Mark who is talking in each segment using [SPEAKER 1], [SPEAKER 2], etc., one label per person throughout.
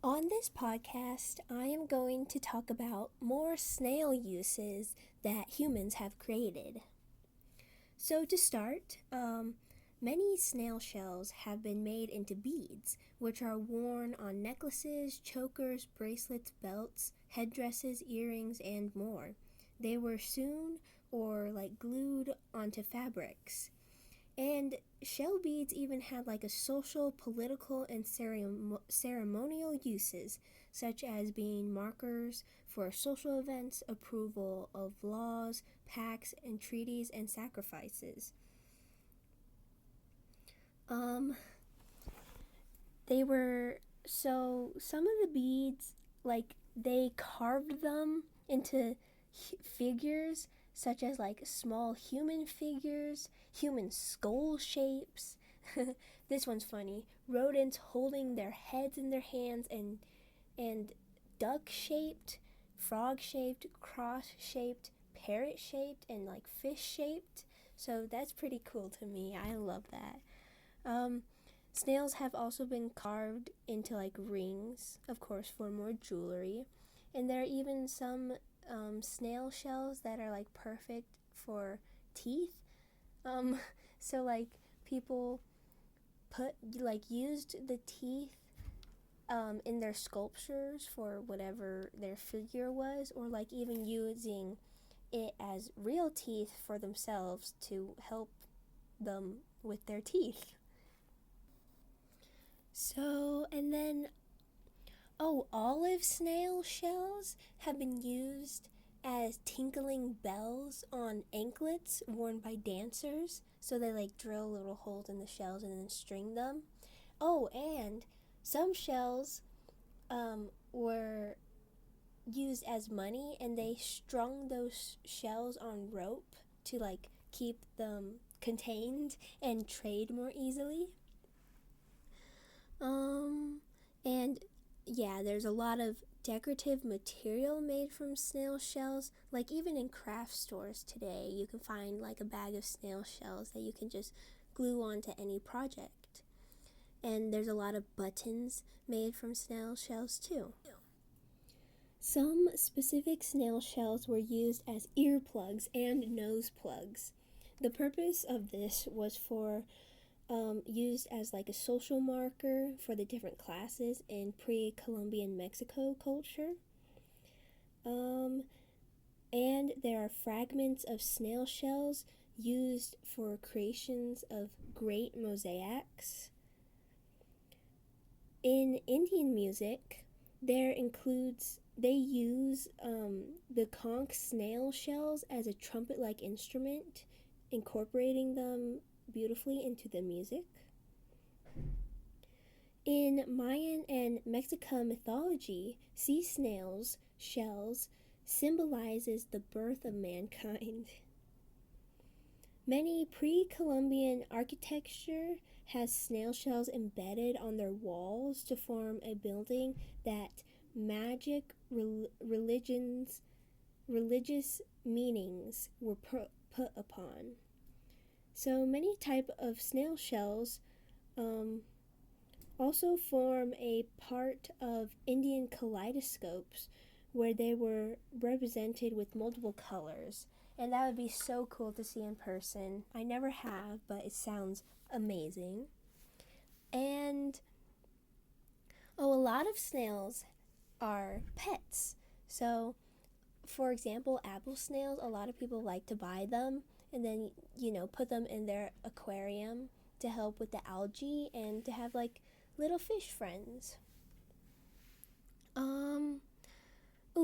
[SPEAKER 1] On this podcast, I am going to talk about more snail uses that humans have created. So, to start, many snail shells have been made into beads, which are worn on necklaces, chokers, bracelets, belts, headdresses, earrings, and more. They were sewn or glued onto fabrics. And shell beads even had a social, political, and ceremonial uses, such as being markers for social events, approval of laws, pacts, and treaties, and sacrifices. Um, they were, so some of the beads, they carved them into figures such as small human figures, human skull shapes. This one's funny. Rodents holding their heads in their hands and duck shaped, frog shaped, cross shaped, parrot shaped, and fish shaped. So that's pretty cool to me. I love that. Um, Snails have also been carved into rings, of course, for more jewelry. And there are even some snail shells that are perfect for teeth. Um, so people put used the teeth in their sculptures for whatever their figure was, or even using it as real teeth for themselves to help them with their teeth. So, and then, olive snail shells have been used as tinkling bells on anklets worn by dancers. So they drill little holes in the shells and then string them. Oh, and some shells were used as money, and they strung those shells on rope to keep them contained and trade more easily. And yeah, there's a lot of decorative material made from snail shells. Even in craft stores today, you can find a bag of snail shells that you can just glue onto any project. And there's a lot of buttons made from snail shells too. Some specific snail shells were used as earplugs and nose plugs. The purpose of this was for used as a social marker for the different classes in pre-Columbian Mexico culture. And there are fragments of snail shells used for creations of great mosaics. In Indian music, they use the conch snail shells as a trumpet-like instrument, incorporating them beautifully into the music. In Mayan and Mexican mythology, sea snails' shells symbolizes the birth of mankind. Many pre-Columbian architecture has snail shells embedded on their walls to form a building that magic, religious meanings were put upon. So many type of snail shells also form a part of Indian kaleidoscopes, where they were represented with multiple colors. And that would be so cool to see in person. I never have, but it sounds amazing. And a lot of snails are pets. So, for example, apple snails, a lot of people like to buy them and then, put them in their aquarium to help with the algae and to have little fish friends.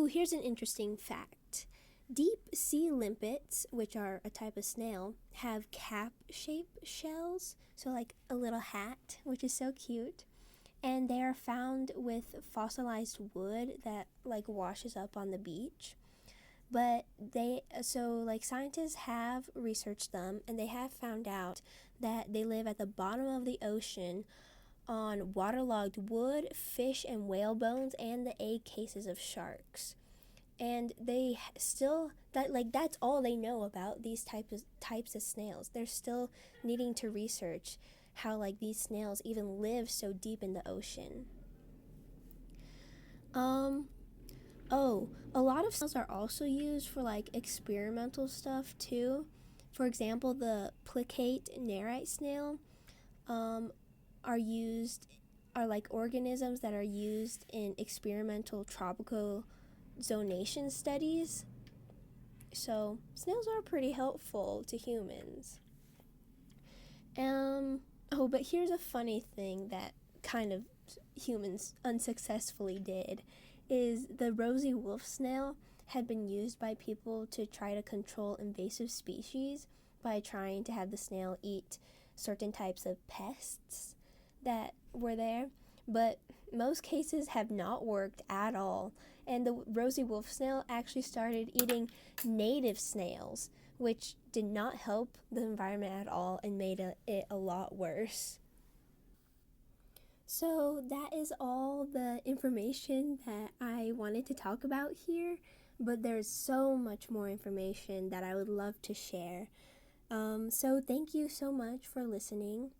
[SPEAKER 1] Here's an interesting fact. Deep sea limpets, which are a type of snail, have cap-shaped shells, so a little hat, which is so cute. And they are found with fossilized wood that washes up on the beach. But scientists have researched them, and they have found out that they live at the bottom of the ocean on waterlogged wood, fish, and whale bones, and the egg cases of sharks. And they still, that's all they know about these types of snails. They're still needing to research how these snails even live so deep in the ocean. Um, oh, a lot of snails are also used for like experimental stuff too. For example, the plicate nerite snail um, are used are like organisms that are used in experimental tropical zonation studies. So snails are pretty helpful to humans. Oh, but here's a funny thing that kind of humans unsuccessfully did is the rosy wolf snail had been used by people to try to control invasive species by trying to have the snail eat certain types of pests that were there, but most cases have not worked at all. And the rosy wolf snail actually started eating native snails, which did not help the environment at all and made it a lot worse. So, that is all the information that I wanted to talk about here, but there's so much more information that I would love to share. So, thank you so much for listening.